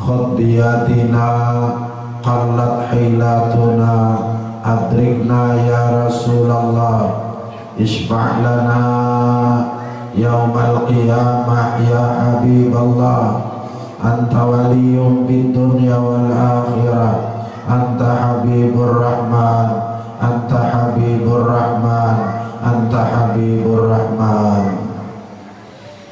khutbiyatina qallat hilatuna adrikna ya Rasulullah isfa' lana yaumal qiyamah ya Habiballah anta waliyum bid dunya wal akhirah anta habibur rahman anta habibur rahman anta habibur rahman.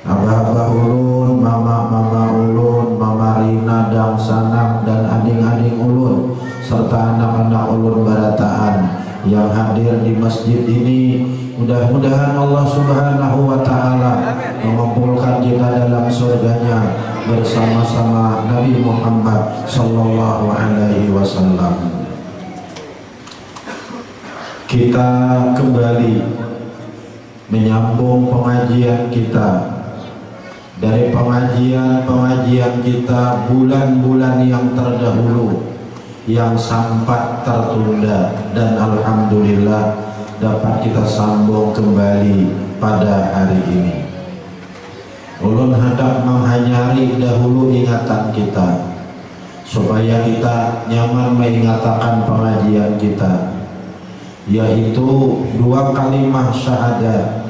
Abah-abah ulun, mama-mama ulun, mama Rina dan Sanang dan adik-adik ulun serta anak-anak ulun barataan yang hadir di masjid ini, mudah-mudahan Allah Subhanahu wa Ta'ala mengumpulkan kita dalam surganya bersama-sama Nabi Muhammad sallallahu alaihi wasallam. Kita kembali menyambung pengajian kita dari pengajian kita bulan-bulan yang terdahulu yang sempat tertunda, dan alhamdulillah dapat kita sambung kembali pada hari ini. Ulun hendak menghanyari dahulu ingatan kita supaya kita nyaman mengatakan pengajian kita, yaitu dua kalimat syahadat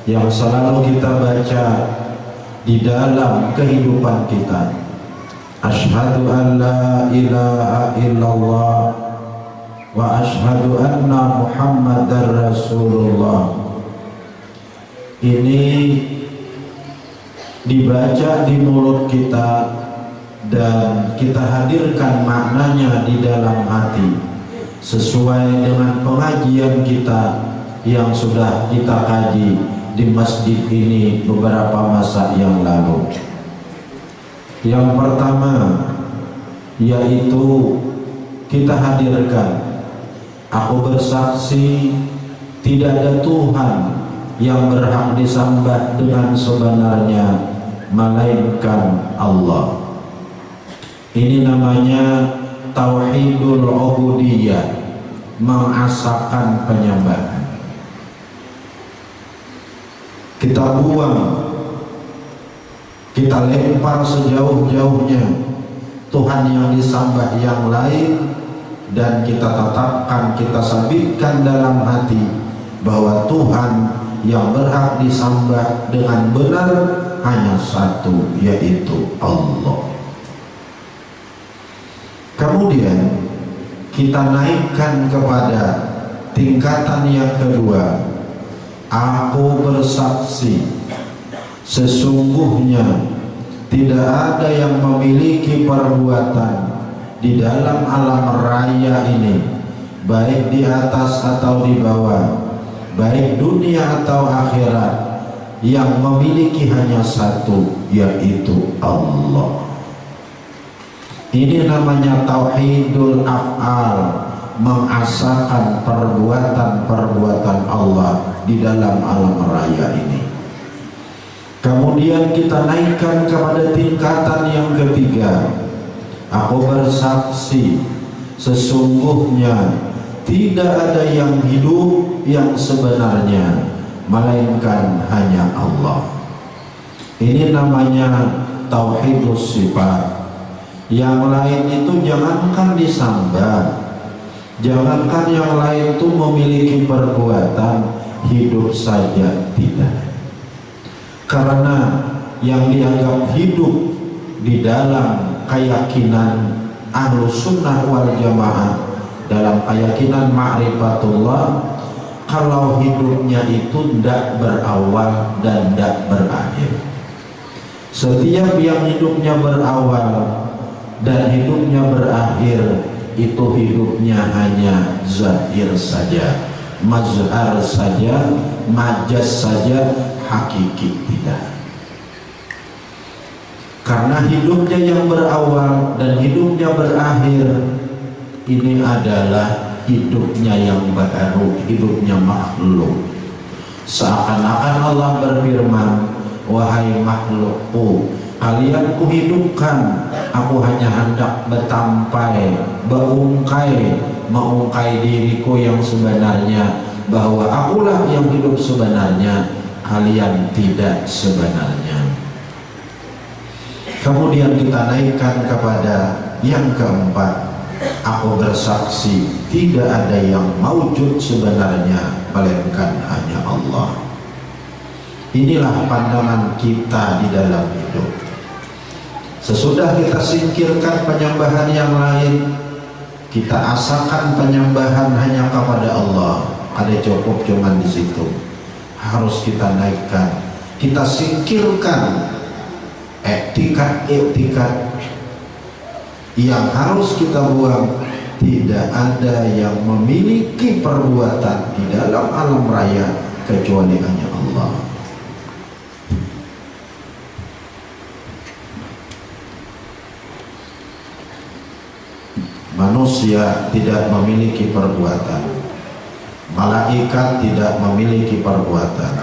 yang selalu kita baca di dalam kehidupan kita. Asyhadu an la ilaha illallah wa asyhadu anna Muhammadar Rasulullah. Ini dibaca di mulut kita dan kita hadirkan maknanya di dalam hati sesuai dengan pengajian kita yang sudah kita kaji di masjid ini beberapa masa yang lalu. Yang pertama yaitu kita hadirkan, aku bersaksi tidak ada Tuhan yang berhak disembah dengan sebenarnya melainkan Allah. Ini namanya tauhidul ubudiyah, mengasakan penyembahan. Kita buang, kita lempar sejauh-jauhnya Tuhan yang disembah yang lain, dan kita tetapkan, kita sabitkan dalam hati bahwa Tuhan yang berhak disembah dengan benar hanya satu, yaitu Allah. Kemudian kita naikkan kepada tingkatan yang kedua. Aku bersaksi sesungguhnya tidak ada yang memiliki perbuatan di dalam alam raya ini, baik di atas atau di bawah, baik dunia atau akhirat, yang memiliki hanya satu, yaitu Allah. Ini namanya tauhidul af'al, mengasakan perbuatan-perbuatan Allah di dalam alam raya ini. Kemudian kita naikkan kepada tingkatan yang ketiga. Aku bersaksi sesungguhnya tidak ada yang hidup yang sebenarnya melainkan hanya Allah. Ini namanya tauhidus sifat. Yang lain itu jangankan disembah, jangankan yang lain itu memiliki perbuatan, hidup saja tidak. Karena yang dianggap hidup di dalam keyakinan Ahlus Sunnah wal Jamaah, dalam keyakinan ma'rifatullah, kalau hidupnya itu tidak berawal dan tidak berakhir. Setiap yang hidupnya berawal dan hidupnya berakhir, itu hidupnya hanya zahir saja, mazhar saja, majas saja, hakiki tidak. Karena hidupnya yang berawal dan hidupnya berakhir ini adalah hidupnya yang baru, hidupnya makhluk. Seakan-akan Allah berfirman, wahai makhlukku, kalian kuhidupkan, aku hanya hendak bertampai, berungkai, mengungkai diriku yang sebenarnya, bahwa akulah yang hidup sebenarnya, kalian tidak sebenarnya. Kemudian kita naikkan kepada yang keempat, aku bersaksi tidak ada yang maujud sebenarnya melainkan hanya Allah. Inilah pandangan kita di dalam hidup. Sesudah kita singkirkan penyembahan yang lain, kita asakan penyembahan hanya kepada Allah. Ada cukup cuman di situ. Harus kita naikkan. Kita singkirkan etikat-etikat yang harus kita buang. Tidak ada yang memiliki perbuatan di dalam alam raya kecuali hanya Allah. Manusia tidak memiliki perbuatan, malaikat tidak memiliki perbuatan,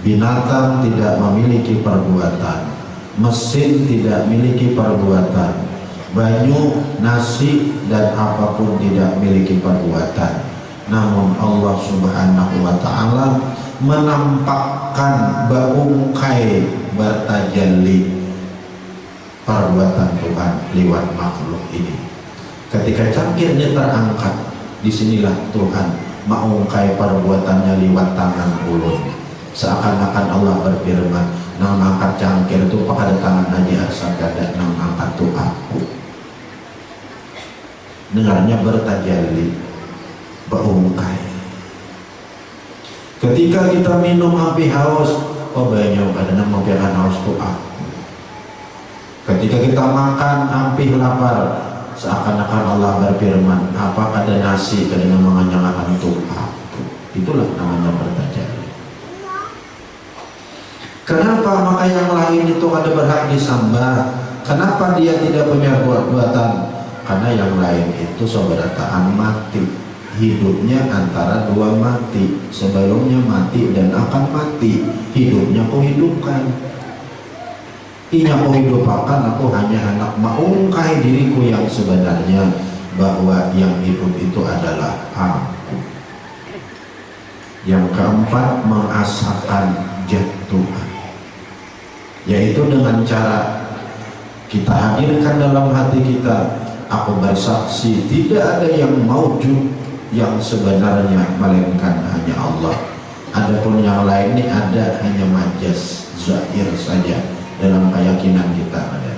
binatang tidak memiliki perbuatan, mesin tidak memiliki perbuatan, banyu, nasi, dan apapun tidak memiliki perbuatan. Namun Allah Subhanahu wa ta'ala menampakkan, berungkai, bertajalli perbuatan Tuhan lewat makhluk ini. Ketika cangkirnya terangkat, disinilah Tuhan mengungkai perbuatannya lewat tangan ulun. Seakan-akan Allah berfirman, nang angkat cangkir itu pada tangan aja sagada, nang angkat itu aku. Dengarnya bertajalli, berungkai. Ketika kita minum api haus, oh banyak ada nang membiarkan haus itu aku. Ketika kita makan api lapar, seakan-akan Allah berfirman, apa ada nasi kadang menganyangkan itu aku. Itulah namanya bertajalli. Kenapa maka yang lain itu ada berhak disembah? Kenapa dia tidak punya perbuatan? Karena yang lain itu seberataan mati, hidupnya antara dua mati, sebelumnya mati dan akan mati, hidupnya kau hidupkan. Inya kau hidupakan, aku hanya hendak mengungkai diriku yang sebenarnya, bahwa yang hidup itu adalah aku. Yang keempat, mengasakan zat Tuhan, yaitu dengan cara kita hadirkan dalam hati kita, aku bersaksi tidak ada yang maujud yang sebenarnya melainkan hanya Allah. Adapun yang lain ini ada hanya majas, zahir saja dalam keyakinan kita ada.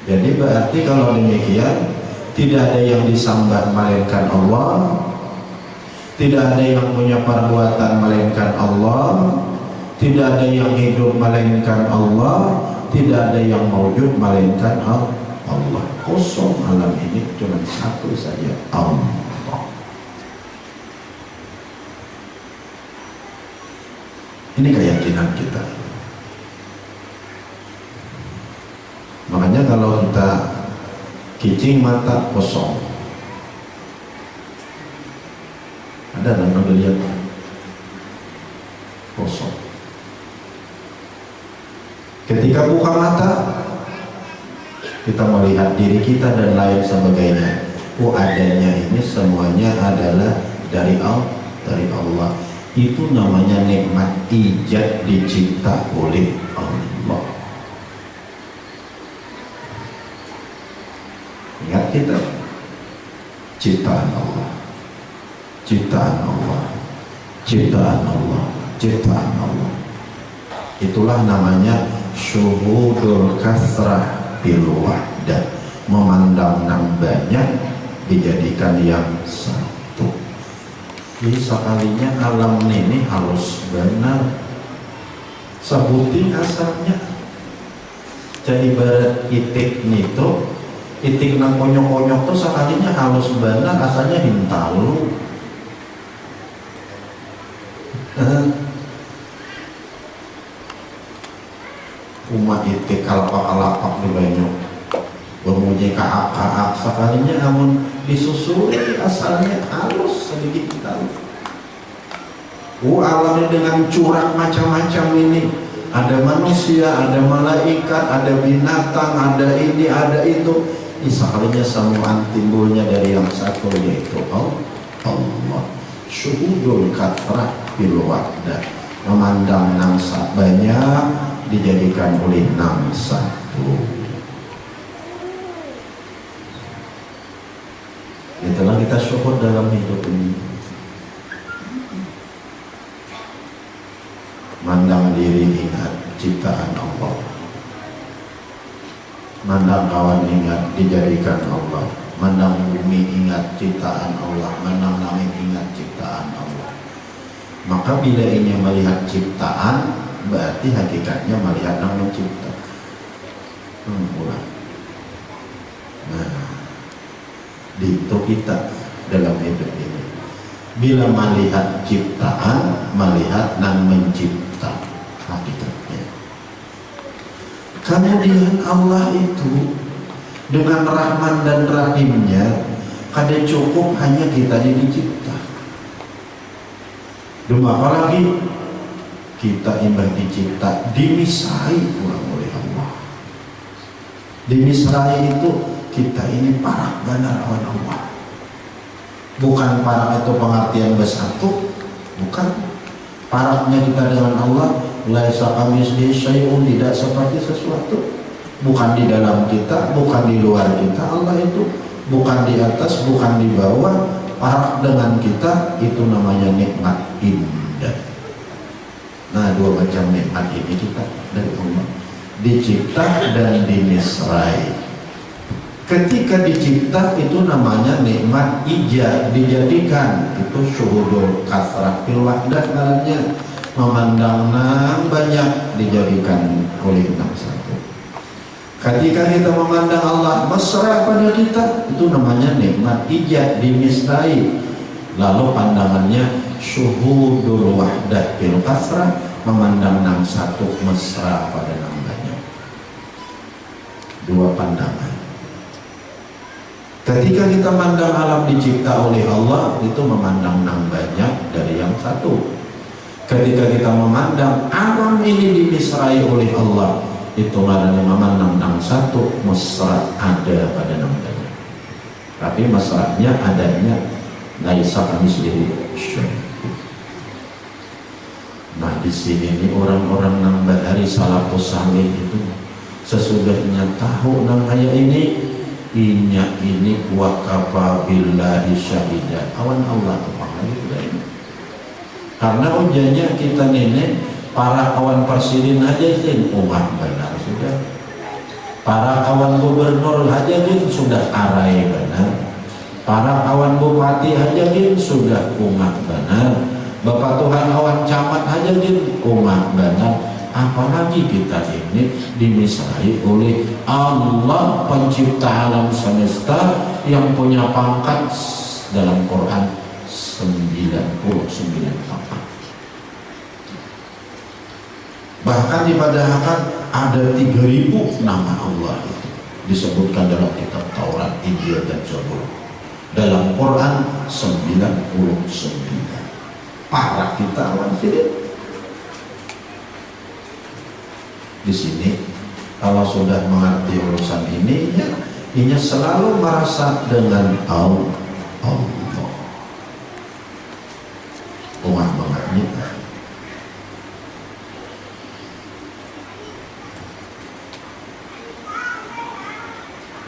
Jadi berarti kalau demikian, tidak ada yang disembah melainkan Allah, tidak ada yang punya perbuatan melainkan Allah, tidak ada yang hidup melainkan Allah, tidak ada yang maujud melainkan Allah. Kosong alam ini cuma satu saja, Allah. Ini keyakinan kita. Makanya kalau kita kicing mata kosong, ada dan melihat kosong. Ketika buka mata, kita melihat diri kita dan lain sebagainya. Oh, adanya ini semuanya adalah dari Allah. Itu namanya nikmat ijad, dicipta oleh Allah. Ingat kita, ciptaan Allah, ciptaan Allah, ciptaan Allah, ciptaan Allah. Itulah namanya syuhudul kasrah bil wahdah, memandang yang banyak dijadikan yang satu. Jadi sekalinya alam ini harus benar, sebutin asalnya. Jadi ibarat itik nito itik nang konyok-konyok tuh sakalinya halus benar rasanya hintalu. Umat itik kalapak-kalapak di banyak bermuji kaak-kaak sekalinya namun disusuri asalnya halus sedikit tahu. Alamnya dengan corak macam-macam ini, ada manusia, ada malaikat, ada binatang, ada ini, ada itu. Sekalinya semua timbulnya dari yang satu, yaitu Allah. Syuhudul kathrah bil wahdah, memandang nangsa banyak dijadikan oleh nang satu. Itulah kita syukur dalam hidup ini. Mandang diri ingat ciptaan Allah, mandang kawan ingat dijadikan Allah, mandang bumi ingat ciptaan Allah, mandang langit ingat ciptaan Allah. Maka bila ini melihat ciptaan, berarti hakikatnya melihat yang mencipta. Nah, itu kita dalam hidup ini. Bila melihat ciptaan, melihat yang mencipta hakikatnya. Kemudian Allah itu dengan Rahman dan Rahimnya, kada cukup hanya kita dicipta. Apalagi kita imbang dicipta dimisrai pulang oleh Allah. Dimisrai itu kita ini parak benar awan Allah. Bukan parak itu pengertian bersatu, bukan. Paraknya kita dengan Allah, laisa kamitslihi syai'un, tidak seperti sesuatu. Bukan di dalam kita, bukan di luar kita. Allah itu bukan di atas, bukan di bawah. Parak dengan kita, itu namanya nikmat indah. Nah, dua macam nikmat ini kita dari Allah, dicipta dan dimisrai. Ketika dicipta itu namanya nikmat ijab, dijadikan, itu syuhudul kasrah fil wahdah, namanya memandang nang banyak dijadikan oleh nang satu. Ketika kita memandang Allah mesra pada kita, itu namanya nikmat ijab, dimisrai. Lalu pandangannya syuhudul wahdah fil kasrah, memandang nang satu mesra pada nang banyak. Dua pandangan. Ketika kita memandang alam dicipta oleh Allah, itu memandang nang banyak dari yang satu. Ketika kita memandang alam ini dimisrai oleh Allah, itu namanya memandang nang satu mesra ada pada nang banyak. Tapi mesranya adanya laisa kamitslihi syai'. Nah, di sini nih orang-orang nang dari salafus saleh itu sesudahnya tahu nang kayak ini, inya ini wakafa billahi syahida, awan Allah ini. Karena ujiannya kita nenek para kawan persirin aja sih umat benar sudah, para kawan gubernur aja gitu sudah arai benar, para kawan bupati aja gitu sudah umat benar, Bapak Tuhan kawan camat aja gitu umat benar. Apalagi kita ini dimisrai oleh Allah pencipta alam semesta yang punya pangkat dalam Quran 99 pangkat. Bahkan dipadahkan ada 3000 nama Allah itu disebutkan dalam kitab Taurat, Injil dan Zabur. Dalam Quran 99. Para kita awan sini. Di sini kalau sudah mengerti urusan ini, ya selalu merasa dengan Allah. Umat bangetnya.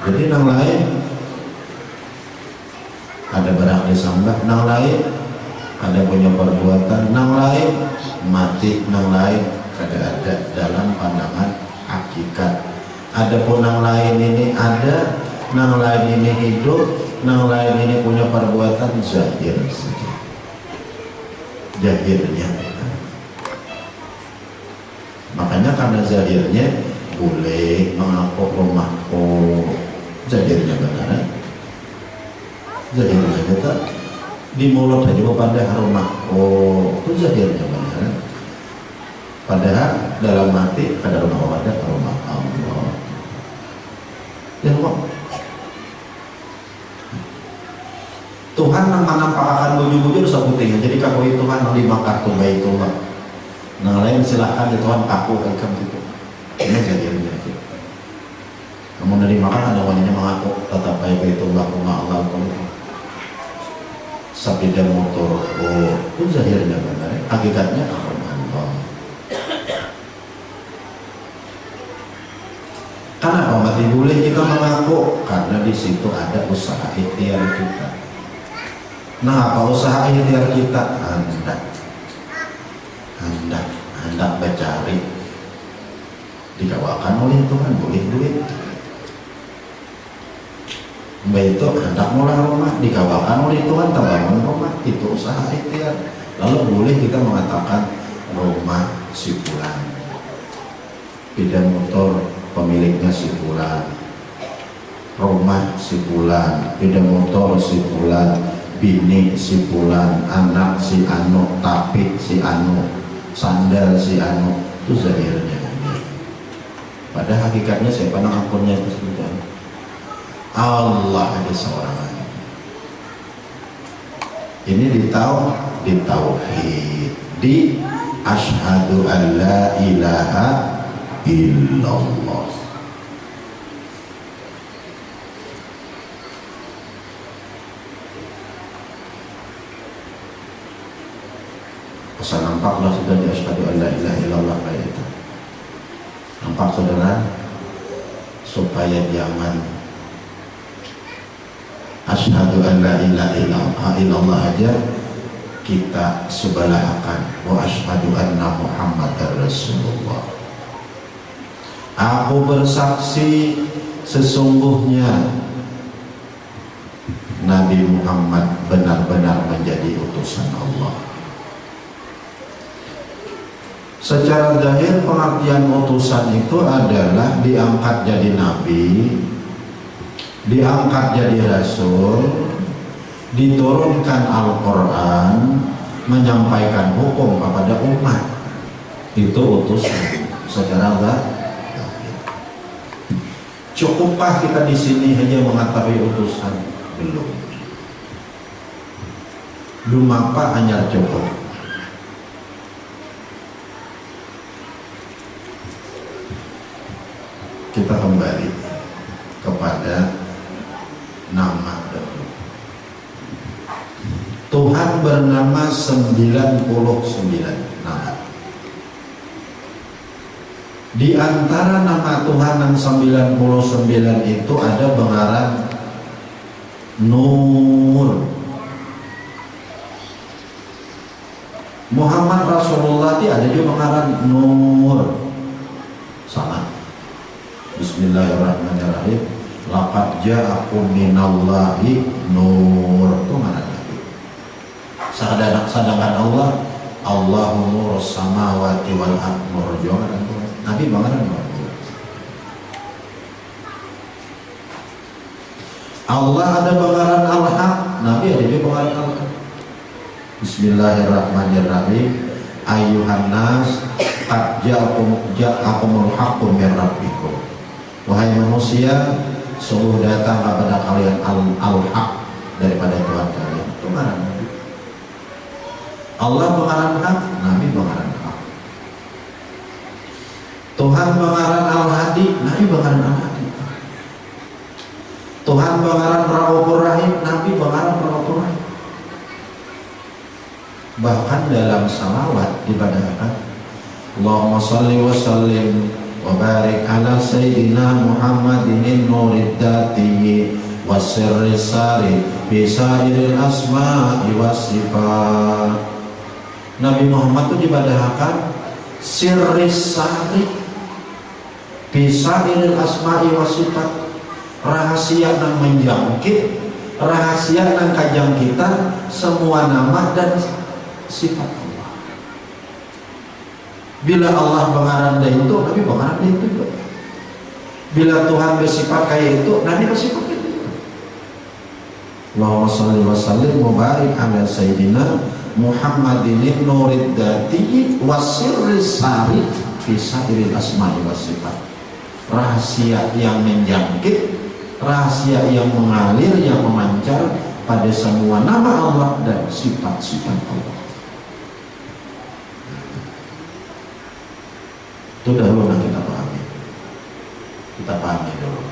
Jadi nang lain ada berak disambah, nang lain ada punya perbuatan, nang lain mati, nang lain kada ada dalam pandangan hakikat. Ada pun nang lain ini ada, nang lain ini hidup, nang lain ini punya perbuatan zahir saja, zahirnya. Makanya karena zahirnya boleh mengaku rumahku, Zahirnya benar. Zahirnya kita di mulut aja pada rumah. Oh, itu zahirnya benar. Padahal dalam hati ada rumah Allah. Ya Allah. Tuhan yang menampakkan baju-baju dosa putihnya. Jadi kaku itu Tuhan yang dimakan tuh baik Tuhan. Nah lain silahkan ya Tuhan kaku kayak gitu. Ini zahirnya. Namun dari makan ada wanita mengaku tetap baik itu rumah Allah itu. Sapi dan motor, oh itu zahirnya benar. Hakikatnya Allah. Kenapa mati boleh kita mengaku? Karena di situ ada usaha ikhtiar kita. Nah apa usaha ikhtiar kita? Hendak mencari dikawakan oleh Tuhan boleh duit. Mbak itu hendak mulai rumah dikawakan oleh Tuhan terbangun rumah, itu usaha ikhtiar. Lalu boleh kita mengatakan rumah si fulan, beda motor pemiliknya si fulan, rumah si fulan, beda motor si fulan, bini si fulan, anak si anu, tapik si anu, sandal si anu. Itu zahirnya. Pada hakikatnya siapa yang akunnya itu sebutkan Allah ada seorang. Ini ditauhid, di asyhadu an la ilaha illallah. Masa nampaklah sudah di asyhadu an la ilaha illallah kayak itu. Nampak saudara, supaya jangan asyhadu an la ilaha illallah aja kita sebalahakan wa asyhadu anna muhammadar rasulullah. Aku bersaksi sesungguhnya Nabi Muhammad benar-benar menjadi utusan Allah. Secara zahir pengertian utusan itu adalah diangkat jadi nabi, diangkat jadi rasul, diturunkan Al-Quran, menyampaikan hukum kepada umat. Itu utusan secara zahir. Cukupkah kita di sini hanya mengetahui utusan? Belum. Lumapa hanya cukup. Kita kembali kepada nama dahulu. Tuhan bernama 99 nama. Di antara nama Tuhan yang 99 itu ada pengarang Nur. Muhammad Rasulullah itu ada juga pengarang Nur. Sama. Bismillahirrahmanirrahim. Laqad ja'akum minallahi nur. Itu mana lagi? Sedangkan Allah, Allahu nurus samawati wal ardh. Nur juga kan Nabi bangaran Allah ada bangaran al-haq, Nabi ada juga bangaran al-haq. Bismillahirrahmanirrahim. Ayyuhan nas qad ja'akumul haqqu min rabbikum. Wahai manusia, sungguh datang kepada kalian al-haq daripada Tuhan kalian. Itu mana Nabi? Allah pengarang hak, Nabi pengarang hak. Tuhan pengarang al-hadi, Nabi pengarang al-hadi. Tuhan pengarang Raufur Rahim, Nabi pengarang Raufur Rahim. Bahkan dalam salawat dibadahkan Allahumma salli wa sallim wa barik ala sayyidina Muhammadin nurid dati wa sirri sari bisairil asma'i was sifat. Nabi Muhammad itu dibadahkan sirri sari bisairil asma'i was sifat, rahasia yang menjangkit, rahasia yang kajangkitan semua nama dan sifat Allah. Bila Allah pengarang itu, tapi pengarang itu juga. Bila Tuhan bersifat kayak itu, Nabi bersifat kayak itu. Allahumma shalli wa sallim wa barik ala sayyidina Muhammadin nurid dati wasirri sari fi sairil asma'i was sifat. Rahasia yang menjangkit, rahasia yang mengalir, yang memancar pada semua nama Allah dan sifat-sifat Allah. Itu dahulu yang kita pahami. Kita pahami dulu.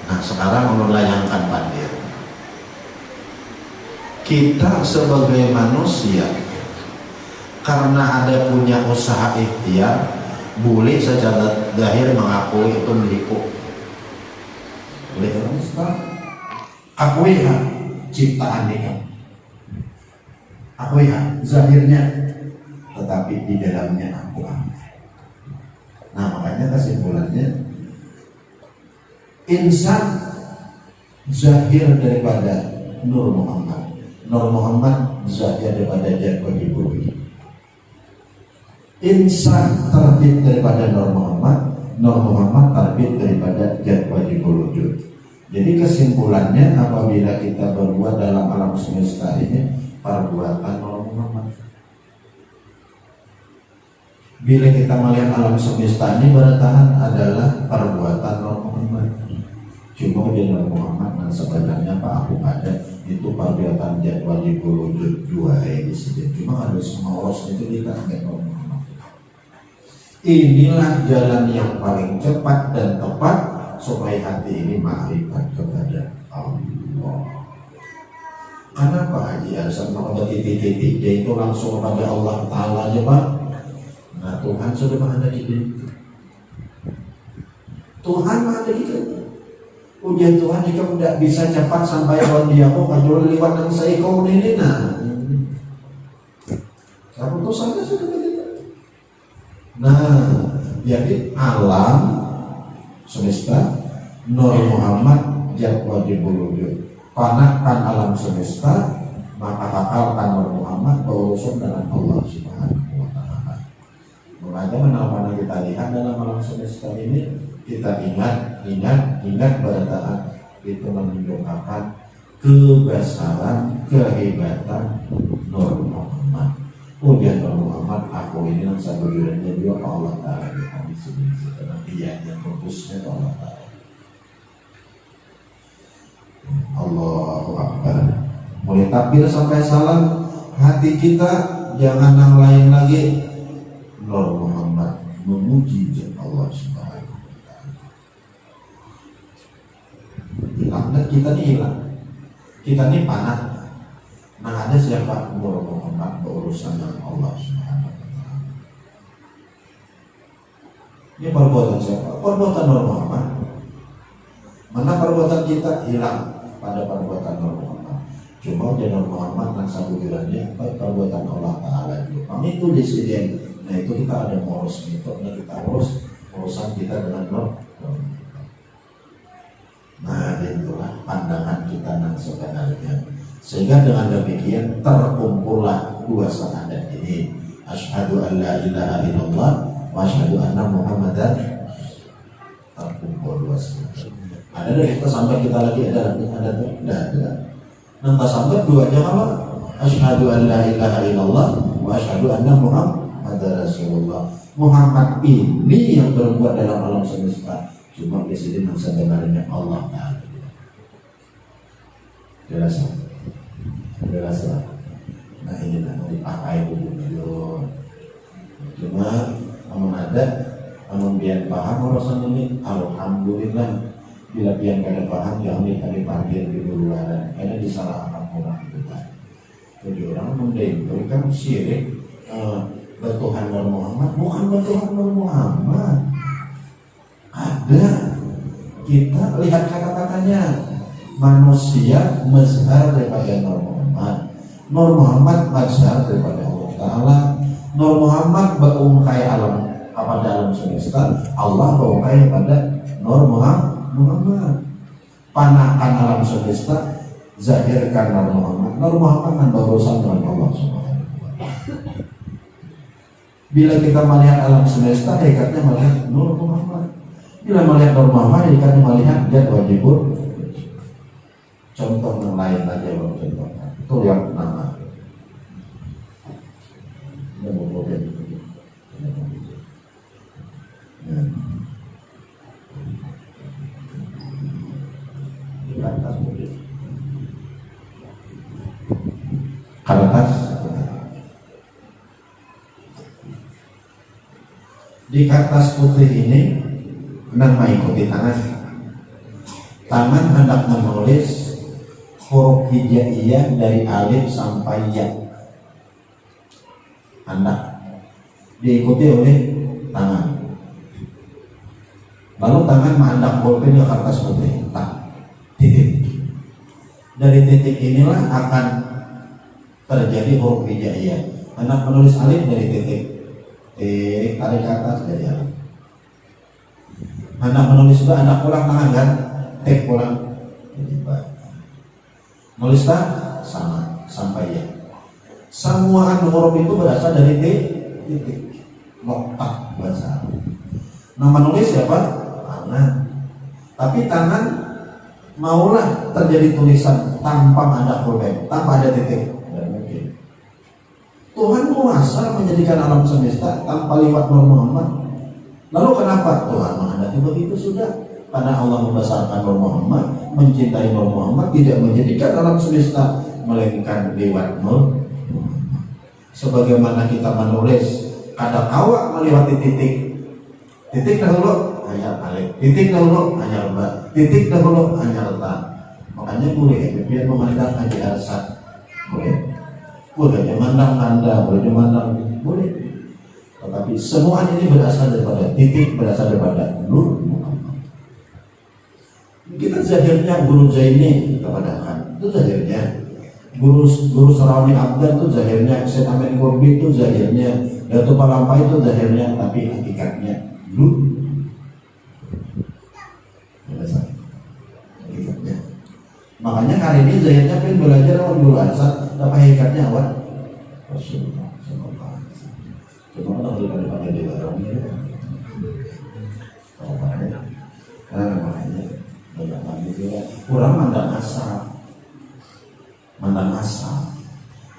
Nah sekarang melayangkan bandir. Kita sebagai manusia karena ada punya usaha ikhtiar, boleh secara zahir mengakui itu milikku. Boleh akui ciptaan ini. Akui zahirnya, tetapi di dalamnya aku ambil. Nah makanya kesimpulannya, insan zahir daripada Nur Muhammad, Nur Muhammad zahir daripada Jat Wajib Wujud. Insan terbit daripada Nur Muhammad, Nur Muhammad terbit daripada Jat Wajib Wujud. Jadi kesimpulannya, apabila kita berbuat dalam alam semesta ini perbuatan Nur Muhammad. Bila kita melihat alam semesta ini bertahan adalah perbuatan Nur Muhammad. Cuma dia Nur Muhammad dan sebenarnya Pak aku ada itu perbuatan Jat Wajib Wujud dua ini saja. Cuma ada semua orang itu kita agak Nur Muhammad. Inilah jalan yang paling cepat dan tepat supaya hati ini ma'rifat kepada Allah. Kenapa Haji Arsan mau ada titik-titik dia itu langsung kepada Allah Ta'ala aja Pak? Nah Tuhan sudah ada di situ. Tuhan ada di situ. Ujian Tuhan jika tidak bisa cepat sampai orang dia kok kajul liwat dan saya kau ini nah. Kamu tuh saja sudah begitu. Nah jadi alam semesta Nur Muhammad Jat Wajib Wujud. Panahkan alam semesta, maka hakalkan Nur Muhammad berurusan dengan Allah Subhanahu wa Ta'ala. Bagaimana kita lihat dalam alam semesta ini, kita ingat pada taat itu menunjukkan kebesaran, kehebatan Nur Muhammad. Ujian Nur Muhammad, aku ini yang sebelumnya juga Allah Ta'ala di sini. Dia yang fokusnya Allah Ta'ala. Allahu Akbar. Mulai takbir sampai salam, hati kita jangan yang lain lagi. Nur Muhammad memuji Allah Subhanahu wa Ta'ala. Hilang, kita ini hilang. Kita ini panah. Nah ada siapa? Nur Muhammad berurusan dengan Allah Subhanahu wa Ta'ala. Ini perbuatan siapa? Perbuatan Nur Muhammad. Mana perbuatan kita hilang pada perbuatan Nur Muhammad. Cuma Nur Muhammad dan sabudirannya perbuatan Allah Ta'ala itu. Kami itu di sini. Nah itu kita ada ngurus itu. Nah kita urus urusan kita dengan Nur. Nah itulah pandangan kita yang sebenarnya. Sehingga dengan demikian terkumpullah dua syahadat ini. Asyhadu an la ilaha illallah wa asyhadu anna Muhammadan. Terkumpul dua syahadat. Ada dari kita sampai kita lagi ada. Nampak sampai dua aja apa? Asyhadu an la ilaha illallah wa asyhadu anna Muhammadar Rasulullah. Muhammad ini yang berbuat dalam alam semesta. Cuma presiden yang sebenarnya Allah Ta'ala. Jelas. Nah ini nanti dipakai dulu. Cuma namun ada, namun biar paham urusan ini. Alhamdulillah. Bila pian kada paham jangan dipanggil di luaran karena disalahkan orang kita. Jadi orang memberikan syirik bertuhan Nur Muhammad, bukan bertuhan Nur Muhammad. Ada, kita lihat kata-katanya, manusia mazhar daripada Nur Muhammad. Nur Muhammad mazhar daripada Allah Ta'ala. Nur Muhammad berungkai alam pada alam semesta. Allah berungkai pada Nur Muhammad. Panahkan alam semesta, zahirkan Nur Muhammad. Nur Muhammad kan berurusan dengan Allah Subhanahu wa Ta'ala. Bila kita melihat alam semesta, hakikatnya melihat Nur Muhammad. Bila melihat nur Muhammad kan melihat dia wajibun. Contoh yang lain aja bang, contoh itu yang nama kertas. Di kertas putih ini hendak mengikuti tangan hendak menulis huruf hijaiyah dari alif sampai ya, hendak diikuti oleh tangan. Lalu tangan menghendak bolpen ke kertas putih, titik. Dari titik inilah akan terjadi huruf hijaiyah. Hendak menulis alif dari titik, tarik ke atas dari alif. Hendak menulis ba, hendak pulang tangan kan, tek pulang jadi ba. Nulis tak sama sampai ya. Semua huruf itu berasal dari titik, nokta bahasa. Nama nulis siapa? Tangan. Tapi tangan maulah terjadi tulisan tanpa ada problem, tanpa ada titik. Tidak mungkin. Tuhan kuasa menjadikan alam semesta tanpa lewat Nur Muhammad. Lalu kenapa Tuhan menghendaki begitu? Sudah karena Allah membesarkan Nur Muhammad, mencintai Nur Muhammad, tidak menjadikan alam semesta melainkan lewat Nur Muhammad. Sebagaimana kita menulis kata awak melewati titik dahulu hanya alif, titik dahulu hanya ba, titik dahulu hanya ta. Makanya boleh biar memandang haji arsad, boleh memandang anda, boleh memandang, boleh. Tetapi semua ini berasal daripada titik, berasal daripada Nur Muhammad. Kita zahirnya guru Zaini kepada kan, itu zahirnya. Guru Sarawi Abdan itu zahirnya, Syed Amin Qurbi itu zahirnya, Datuk Palampai itu zahirnya, tapi hakikatnya Nur. Hakikatnya. Makanya hari ini zahirnya pengen belajar awal guru Arsad, tapi hakikatnya awal Rasulullah. Cuma kalau daripada di dalam ini, karena makanya kurang mandang asal,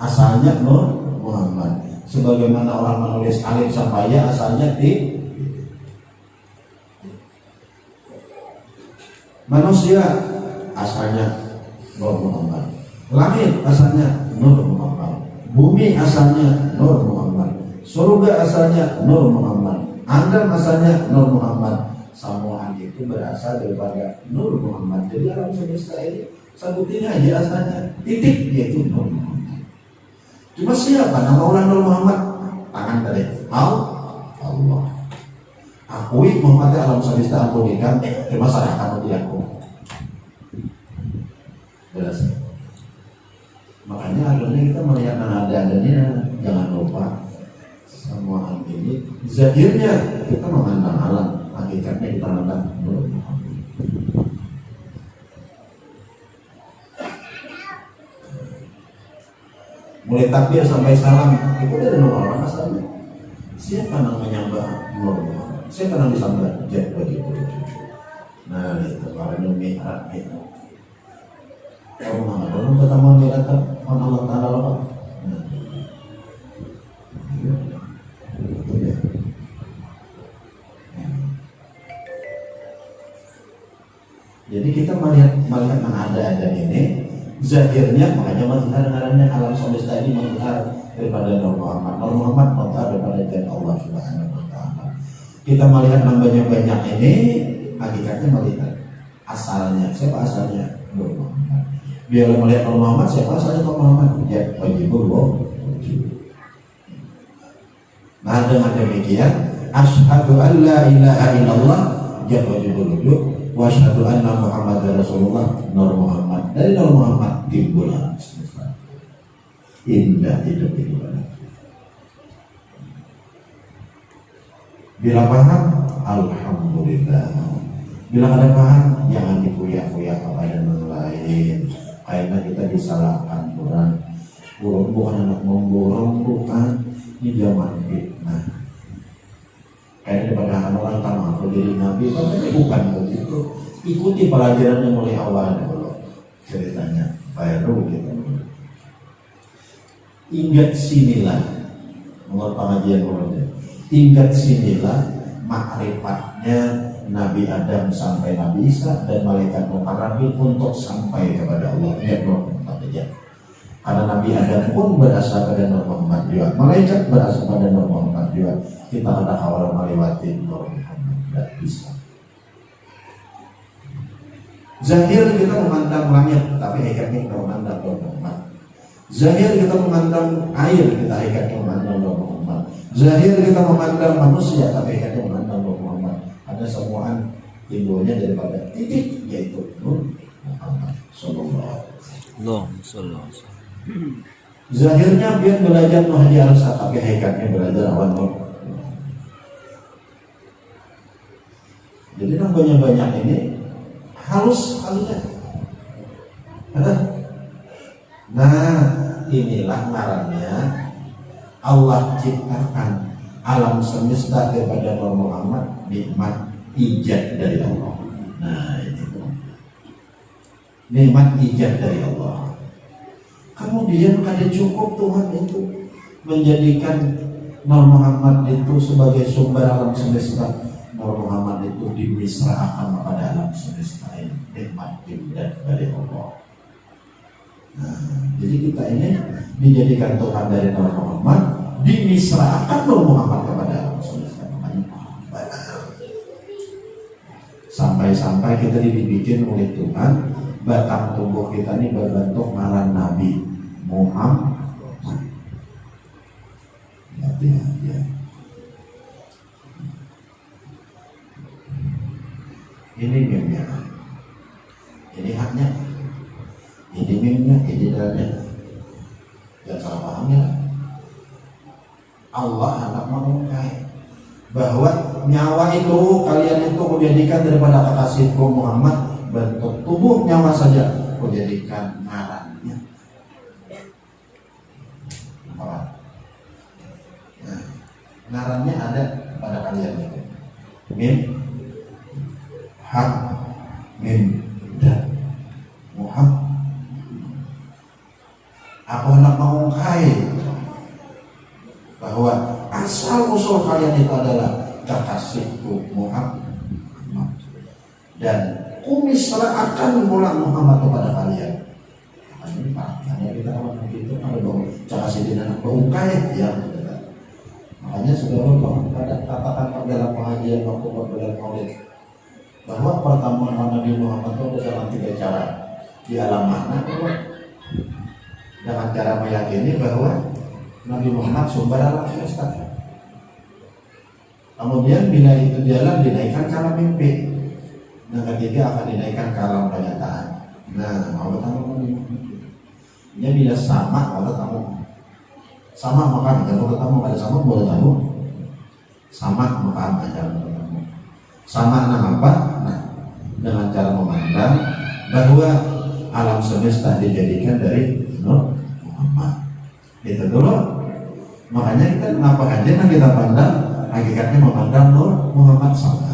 asalnya Nur Muhammad. Sebagaimana orang menulis alif sampai ya asalnya di manusia, asalnya Nur Muhammad. Langit asalnya Nur Muhammad. Bumi asalnya Nur Muhammad. Surga asalnya Nur Muhammad. Adam asalnya Nur Muhammad. Semua itu berasal daripada Nur Muhammad. Jadi alam semesta ini sebutin aja asalnya titik, yaitu Nur Muhammad. Cuma siapa nama orang Nur Muhammad? Tangan dari Allah. Akui Muhammad alam semesta ampunikan, cuma saya akan aku. Jelas. Makanya akhirnya kita melihat ada-adanya, jangan lupa semua hal ini zahirnya kita memandang alam, hakikatnya kita memandang Nur Muhammad. Mulai takbir sampai salam itu dari Nur Muhammad asalnya. Siapa yang menyembah Nur Muhammad? Siapa yang disembah? Jadi begitu. Nah itu para Mi'raj itu. Kalau Muhammad ketemu Mi'raj Allah Taala apa? Jadi kita melihat yang ada ini zahirnya, makanya mazhar-mazharnya alam semesta ini mazhar daripada Nur Muhammad. Nur Muhammad mazhar daripada Jan Allah Subhanahu wa taala. Kita melihat nambahnya banyak ini, hakikatnya melihat asalnya. Siapa asalnya? Nur Muhammad. Biar melihat Nur Muhammad, siapa asalnya Nur Muhammad? Ya, wajibullah. Nah, dengan demikian, asyhadu an la ilaha illallah ya wajibullah. Wa asyhadu anna Muhammadar Rasulullah. Nur Muhammad. Dari Nur Muhammad timbul alam semesta. Indah hidup itu. Bila paham, alhamdulillah. Bila ada paham, jangan dikuyak-kuyak kepada yang lain. Karena kita disalahkan Quran. Bukan anak memborong, bukan. Ini zaman fitnah. Kayaknya daripada orang tamat mau jadi nabi, tapi bukan begitu. Ikuti pelajarannya mulai awal dulu, ceritanya baru gitu. Ingat sinilah, menurut pengajian mulanya. Ingat sinilah makrifatnya Nabi Adam sampai Nabi Isa dan malaikat mukarrabin untuk sampai kepada Allah. Ingat dong, ya. Karena Nabi Adam pun berasal pada Nur Muhammad juga, malaikat berasal pada Nur Muhammad juga. Kita ada awal melewati Nur Muhammad dan bisa. Zahir kita memandang langit, tapi hakikatnya kita memandang Nur Muhammad. Zahir kita memandang air, kita hakikatnya memandang Nur Muhammad. Zahir kita memandang manusia, tapi hakikatnya memandang Nur Muhammad. Ada semuaan timbulnya daripada titik, yaitu Nur Muhammad Sallallahu Alaihi Wasallam. Zahirnya biar belajar Nuh Hadi Arsa, tapi hakikatnya belajar awan Nur. Jadi yang banyak-banyak ini halus-halusnya. Nah, inilah ngarannya Allah ciptakan alam semesta kepada Nur Muhammad, nikmat ijad dari Allah. Nah, ini nikmat ijad dari Allah. Kemudian ada cukup Tuhan itu menjadikan Nur Muhammad itu sebagai sumber alam semesta. Nur Muhammad itu dimisrahkan kepada alam semesta ini, nikmat ijad dari Allah. Nah, jadi kita ini dijadikan Tuhan dari Nur Muhammad, dimisrahkan Nur Muhammad kepada alam semesta. Sampai-sampai kita dibikin oleh Tuhan, batang tubuh kita ini berbentuk ngaran Nabi Muhammad. Ya. Ini mimnya, ini haknya, ini mimnya, ini dalilnya. Jangan salah pahamnya. Allah hendak mengungkap bahwa nyawa itu kalian itu menjadikan daripada kekasihku Muhammad bentuk tubuh nyawa saja, menjadikan ngarannya. Nah, ngarannya ada pada kalian itu. Mim, hak, mim, dan Muhammad. Aku hendak mengungkap bahwa asal usul kalian itu adalah kekasihku Muhammad, dan kumisrahkan bulan Muhammad kepada kalian. Ini makanya kita awal begitu kalau dong kekasih dan anak mengungkap ya. Makanya saudara pada katakan dalam pengajian waktu berbulan Maulid bahwa pertemuan Nabi Muhammad itu dalam 3 cara. Di alam makna dengan cara meyakini bahwa Nabi Muhammad sumber alam semesta. Kemudian bila itu jalan dinaikkan ke alam mimpi. Yang ketiga akan dinaikkan ke alam kenyataan. Nah, Allah tahu ini bila sama, Allah tahu sama maka kalau ketemu ada sama boleh tahu sama maka ajar ketemu. Sama apa? Nah, dengan cara memandang bahwa alam semesta dijadikan dari Nur Muhammad. Itu dulu. Makanya kita kenapa aja kita pandang hakikatnya memandang Nur Muhammad sama.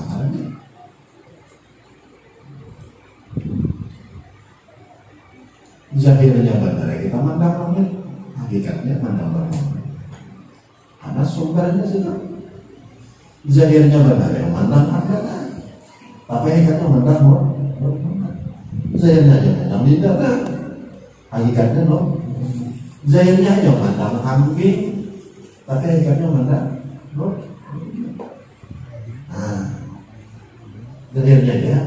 Zahirnya benar kita mandang Muhammad, hakikatnya mandang Muhammad. Karena sumbernya situ. Zahirnya benar yang mandang benar, tapi hakikatnya mandang Muhammad. Zahirnya aja mandang tidak, hakikatnya Nur. Zahirnya aja mandang kambing, tapi hakikatnya mandang Nur. Nah, zahirnya ya.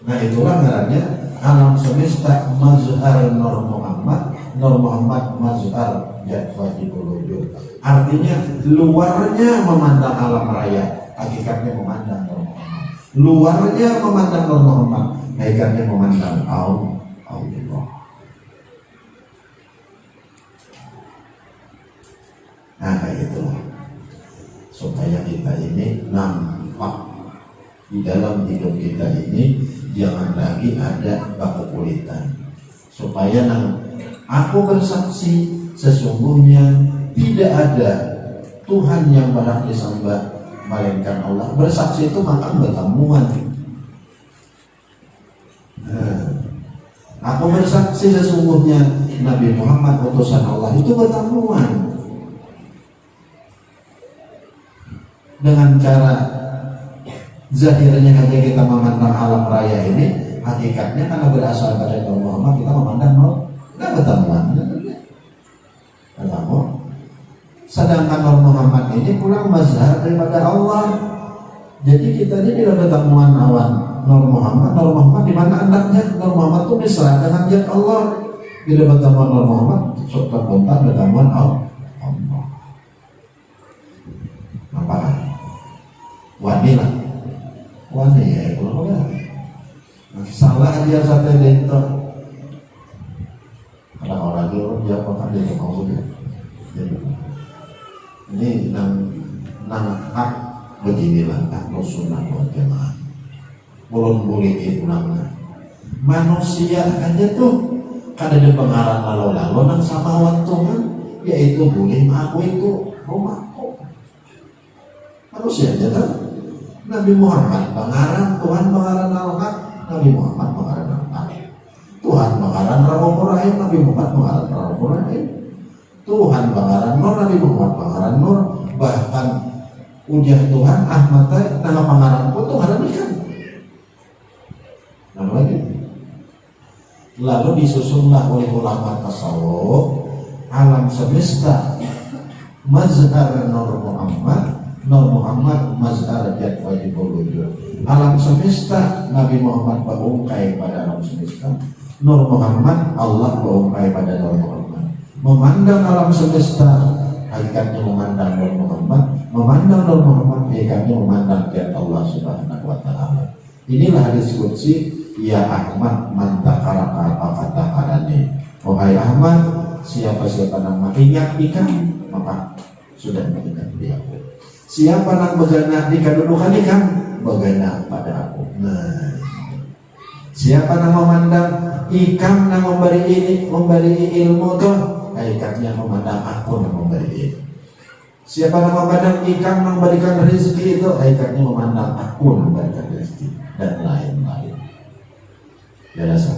Nah itulah ngarannya alam semesta mazhar Nur Muhammad. Nur Muhammad mazhar jadwajibul wujud. Artinya luarnya memandang alam raya, hakikatnya memandang Nur Muhammad. Luarnya memandang Nur Muhammad, hakikatnya memandang Allah. Nah kayak itu supaya kita ini nampak di dalam hidup kita ini jangan lagi ada baku kulitan. Supaya aku bersaksi sesungguhnya tidak ada Tuhan yang berhak disembah melainkan Allah. Bersaksi itu makam bertemuan. Aku bersaksi sesungguhnya Nabi Muhammad utusan Allah itu bertemuan. Dengan cara zahirnya saja kita memandang alam raya ini, hakikatnya karena berasal dari Nabi Muhammad kita memandang nggak bertemuan. Bertemu. Sedangkan Nabi Muhammad ini pulang mazhar daripada Allah. Jadi kita ini bila bertemuan awan Nur Muhammad di mana andaknya Nur Muhammad itu mesra dengan zat Allah. Bila bertemuan Nur Muhammad spontan bertemuan Allah. Apa? Wani lah, wani ya kalau salah dia sate dento. Kalau orang itu dia makan dia mau dia. Ini nang hak beginilah ahlu sunnah wal jamaah. Belum boleh diulangnya. Manusia aja tuh kada ada pengarang lalu nang sama wantungan, yaitu boleh aku itu rumahku. Manusia aja tuh. Nabi Muhammad pengarang, Tuhan pengarang al-haq, Nabi Muhammad pengarang al-haq. Tuhan pengarang Rahmanur Rahim, Nabi Muhammad pengarang Rahmanur Rahim. Tuhan pengarang Nur, Nabi Muhammad pengarang Nur. Bahkan ujah Tuhan Ahmad nama pengarang pun Tuhan ikan. Lalu disusunlah oleh ulama tasawuf alam semesta mazhar Nur Muhammad mazhar jad wajibul wujud. Alam semesta Nabi Muhammad berungkai pada alam semesta, Nur Muhammad Allah berungkai pada Nur Muhammad. Memandang alam semesta hakikatnya memandang Nur Muhammad, memandang Nur Muhammad hakikatnya memandang zat Allah Subhanahu wa taala. Inilah hadis qudsi, ya Ahmad man takaraka apa kata karane. Wahai Ahmad, siapa nama ingat ikan maka sudah mengingat dia. Siapa yang bergana di kedudukan ikan bergana pada aku. Nah, siapa yang memandang ikan yang memberi ilmu tuh, hakikatnya memandang aku yang memberi ilmu. Siapa yang memandang ikan memberikan rezeki itu, hakikatnya memandang aku yang memberikan rezeki dan lain-lain. Biasa.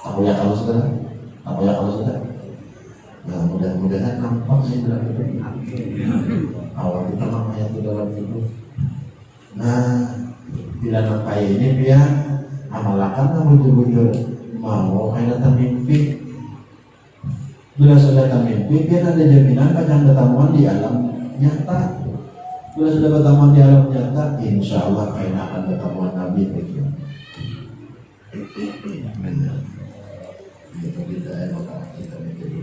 Aku ya kalau sudah. Nah, mudah-mudahan nampak sih dalam itu. Awal kita namanya itu dalam itu. Nah, bila nampak ini biar amalakan bujur-bujur mau kayak datang mimpi. Bila sudah datang mimpi, biar ada jaminan kadang ketemuan di alam nyata. Bila sudah bertemuan di alam nyata, insya Allah kayak akan ketemuan Nabi begitu. Benar. Itu tidak ada kita menjadi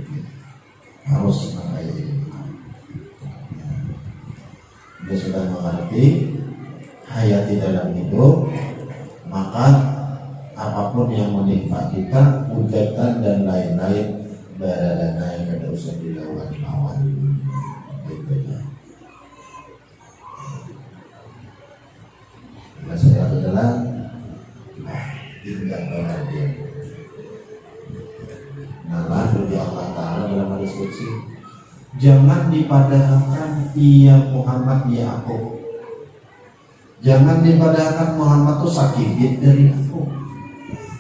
harus mengayomi. Dia sudah mengerti hayati dalam hidup, maka apapun yang menimpa kita, hujatan dan lain-lain berada yang kada usah dilawan-lawan. Gitu ya. Saya adalah tinggal bahagia. Nah, dari Allah Ta'ala dalam hadis qudsi, jangan dipadahkan ia Muhammad ya aku. Jangan dipadahkan Muhammad itu sakit dari aku.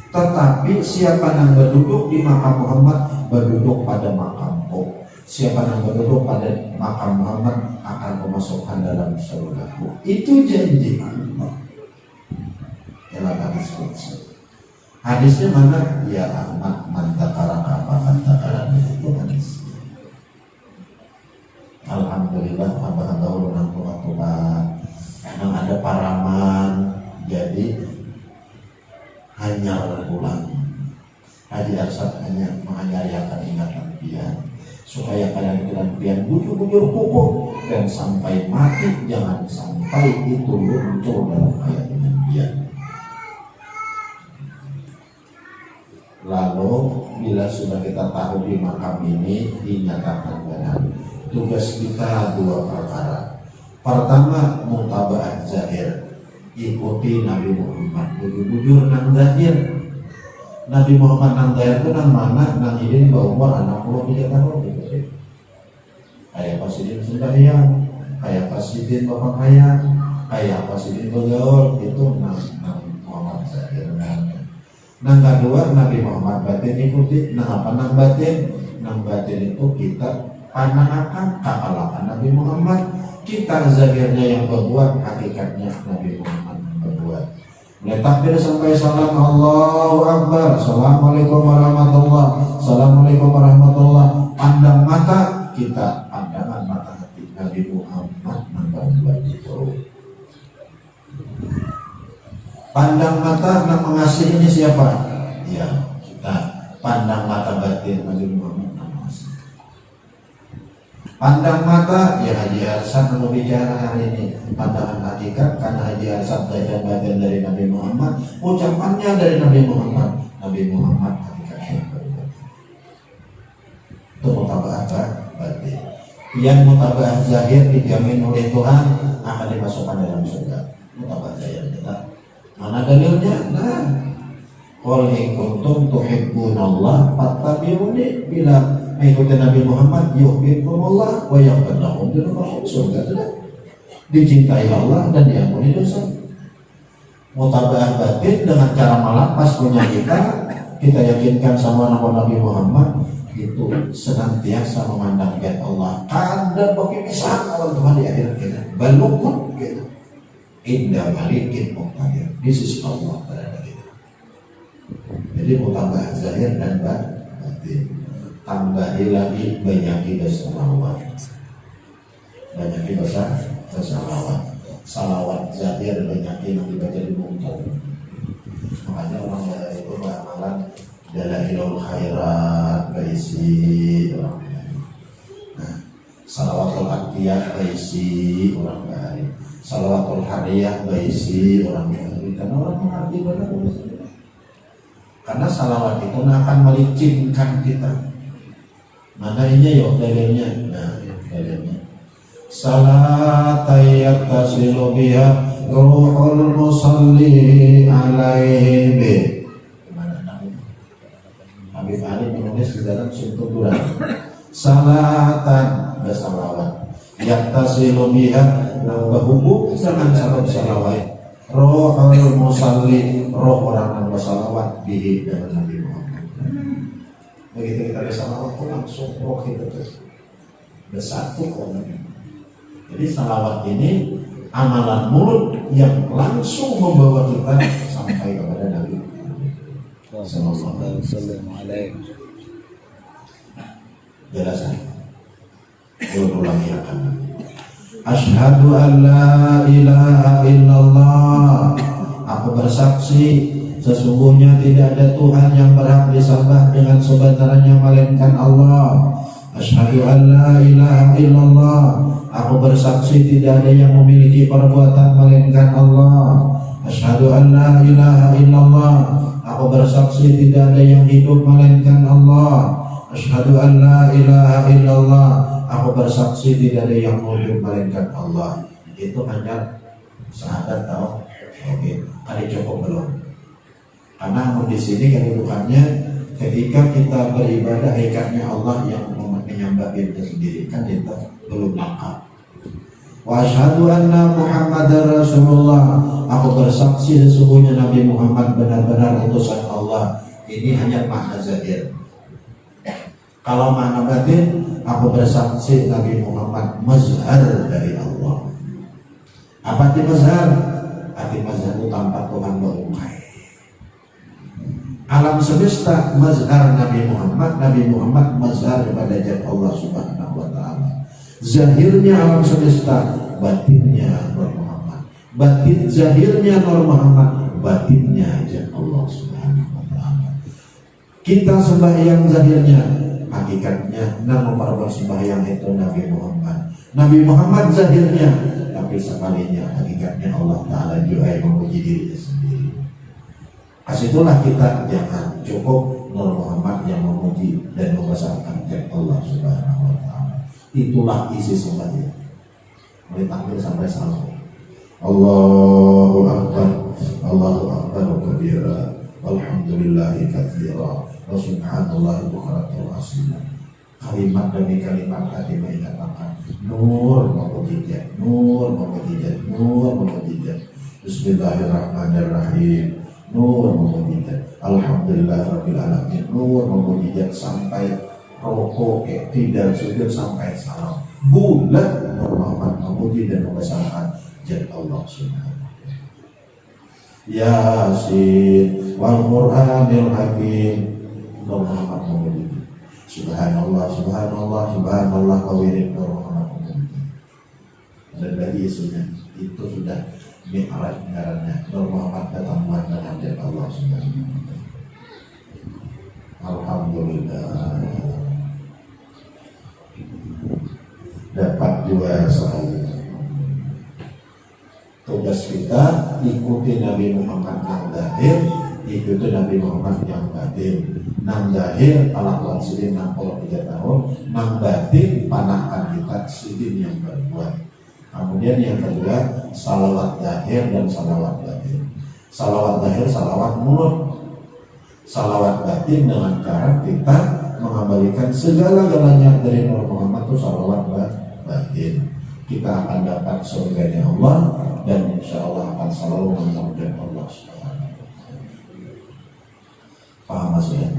Tetapi siapa yang berduduk di makam Muhammad berduduk pada makamku. Siapa yang berduduk pada makam Muhammad akan memasukkan dalam surgaku. Itu janji Allah. Dalam hadis qudsi. Hadisnya mana? Ya Ahmad mantakaraka apa mantakaraka itu hadis. Alhamdulillah hamba-hamba ulun Tuhan. Memang ada paraman, jadi hanya pulang. Haji Arsad hanya menganyariakan ingatan pian supaya kalian pian bujur-bujur kukuh dan sampai mati jangan sampai itu luntur dalam ayat pian. Lalu bila sudah kita tahu di makam ini dinyatakan benar, tugas kita dua perkara. Pertama, mutaba'at zahir, ikuti Nabi Muhammad, bujur-bujur nang zahir. Nabi Muhammad nang zahir itu nang mana? Nang ini bahwa anak 63 tahun gitu. kayak Presiden sembahyang, kayak Presiden bapak kaya, kayak Presiden bergaul, itu nang Muhammad Zahir. Nang kedua Nabi Muhammad batin ikuti, nang apa nang batin? Nang batin itu kita pandangan kakalakan Nabi Muhammad, kita zahirnya yang berbuat, hakikatnya Nabi Muhammad yang berbuat. Mulai takbir sampai salam, Allahu Akbar, Assalamualaikum warahmatullah, Assalamualaikum warahmatullah. Pandang mata kita, pandangan mata hati Nabi Muhammad yang berbuat itu. Pandang mata yang mengasihi ini siapa? Ya, kita. Pandang mata batin Nabi Muhammad yang mengasihi. Pandang mata, ya Haji Arsan mau bicara hari ini. Pandangan hakikat, karena Haji Arsan dan batin dari Nabi Muhammad, ucapannya dari Nabi Muhammad. Nabi Muhammad hakikatnya berbuat. Itu mutaba'ah batin. Yang mutaba'ah zahir dijamin oleh Tuhan akan dimasukkan dalam surga. Mutaba'ah zahir kita. Mana dalilnya? Nah, qul in kuntum tuhibbunallah fattabi'uni, bila mengikuti Nabi Muhammad yuhibbukumullah wa yaghfir lakum dzunubakum, surga sudah dicintai Allah dan diampuni dosa. Mutaba'ah batin dengan cara melapas punya kita yakinkan sama Nabi Muhammad itu senantiasa memandang zat Allah. Ada berpisah kawan Tuhan di akhirat kita. Balukun gitu. Indah malikin muqtadir, di sisi Allah berada kita. Jadi mutaba'ah zahir dan batin. Tambahi lagi banyak salawat. Banyak salawat. Salawat zahir banyak yang dibaca di muka. Makanya orang itu beramalan dalailul khairat berisi orang. Nah, salawatul atiyah berisi orang baik. Salawatul hariyah berisi orang baik. Karena orang mengerti benar. Karena salawat itu akan melicinkan kita. Mana ini yuk dalilnya? Nah, dalilnya. Salat yattasilu biha ruhul musalli alaihi bi. Nabi Ali menulis di dalam suntuk Quran. Salatan bersalawat. Yattasilu biha, yang berhubung dengan salawat. Ruhul musalli, roh orang yang bersalawat bihi dengan Nabi Muhammad. Begitu kita bersalawat langsung roh kita bersatu dengan Nabi. Jadi salawat ini amalan mulut yang langsung membawa kita sampai kepada Nabi sallallahu alaihi wasallam. Jelasan. Ulang ya kan. Asyhadu an la ilaha illallah. Aku bersaksi sesungguhnya tidak ada Tuhan yang berhak disembah dengan sebenarnya melainkan Allah. Asyhadu an la ilaha illallah. Aku bersaksi tidak ada yang memiliki perbuatan melainkan Allah. Asyhadu an la ilaha illallah. Aku bersaksi tidak ada yang hidup melainkan Allah. Asyhadu an la ilaha illallah. Aku bersaksi tidak ada yang wujud melainkan Allah. Itu hanya syahadat tau. Oke, ada cukup belum? Karena di sini kedudukannya ketika kita beribadah ikatnya Allah yang menyembah diri sendiri, kan itu belum lengkap. Wa asyhadu anna Muhammadar Rasulullah. Aku bersaksi sesungguhnya Nabi Muhammad benar-benar utusan Allah. Ini hanya makna zahir. Kalau makna batin, aku bersaksi Nabi Muhammad mazhar dari Allah. Apa arti mazhar? Arti mazhar itu tanpa Tuhan berungkai. Alam semesta mazhar Nabi Muhammad mazhar kepada zat Allah Subhanahu wa taala. Zahirnya alam semesta, batinnya Nur Muhammad. Batin zahirnya Nur Muhammad, batinnya zat Allah Subhanahu wa taala. Kita sembahyang zahirnya, hakikatnya nama para sembahyang itu Nabi Muhammad. Nabi Muhammad zahirnya, tapi sekalinya hakikatnya Allah Ta'ala juga yang memuji dirinya sendiri. Kasitulah kita jangan cukup Nur Muhammad yang memuji dan membesarkan Allah Subhanahu wa taala. Itulah isi sembahyang. Mulai takbir sampai salam. Allahu Akbar, Allahu Akbar kabira, walhamdulillahi katsira, wa subhanallahi bukratan wa asila. kalimat demi kalimat hati mengatakan nur mukjizat, nur mukjizat, nur mukjizat. Bismillahirrahmanirrahim. Nur mukjizat. Alhamdulillahirabbil alamin. Nur mukjizat sampai rokok, tidak sujud sampai salam. Bulat Nur Muhammad memuji dan membesarkan zat Allah Subhanahu. Yasin wal Qur'anil Hakim. Nur Muhammad memuji. Subhanallah, subhanallah, subhanallah kawirin Nur Muhammad memuji. Dan bagi isunya itu sudah mi'raj ngarannya. Nur Muhammad datang dengan zat Allah Subhanahu. Alhamdulillah. Dapat dua sekali. Tugas kita ikuti Nabi Muhammad yang lahir, ikuti Nabi Muhammad yang batin. Nang lahir alaqwan sidin 63 tahun, nang batin panahkan kita sidin yang berbuat. Kemudian yang kedua salawat lahir dan salawat batin. Salawat lahir salawat mulut, salawat batin dengan cara kita mengembalikan segala-galanya dari Nur Muhammad itu salawat batin. Kita akan dapat surganya Allah dan insya Allah akan selalu menemukan Allah Subhanahu. Paham maksudnya?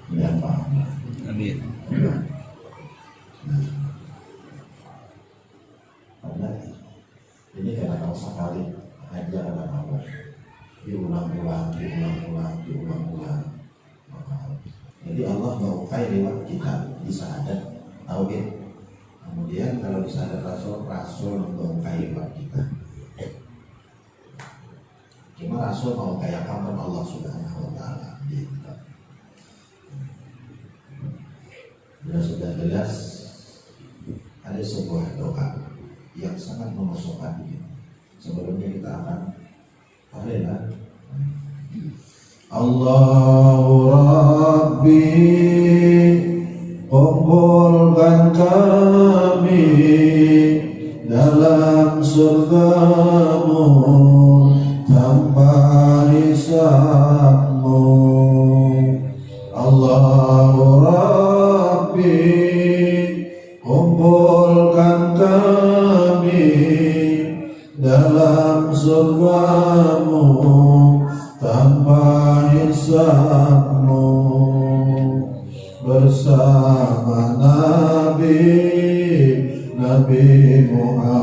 Ya paham. Amin. Nah, karena ini karena sekali aja apa diulang-ulang. Jadi Allah maukai lewat kita bisa ada tauhid. Kemudian kalau bisa ada rasul maukai lewat kita. Cuma rasul mau kayak kapan Allah Subhanahu wa taala gitu. Sudah jelas ada sebuah doa yang sangat memasukkan ini. Sebelumnya kita akan tahlilan. Allahu Rabbi, kumpulkan kami dalam surgamu tanpa hisabmu. Allahu Rabbi, kumpulkan kami dalam surgamu tanpa hisabmu bersama Nabi Muhammad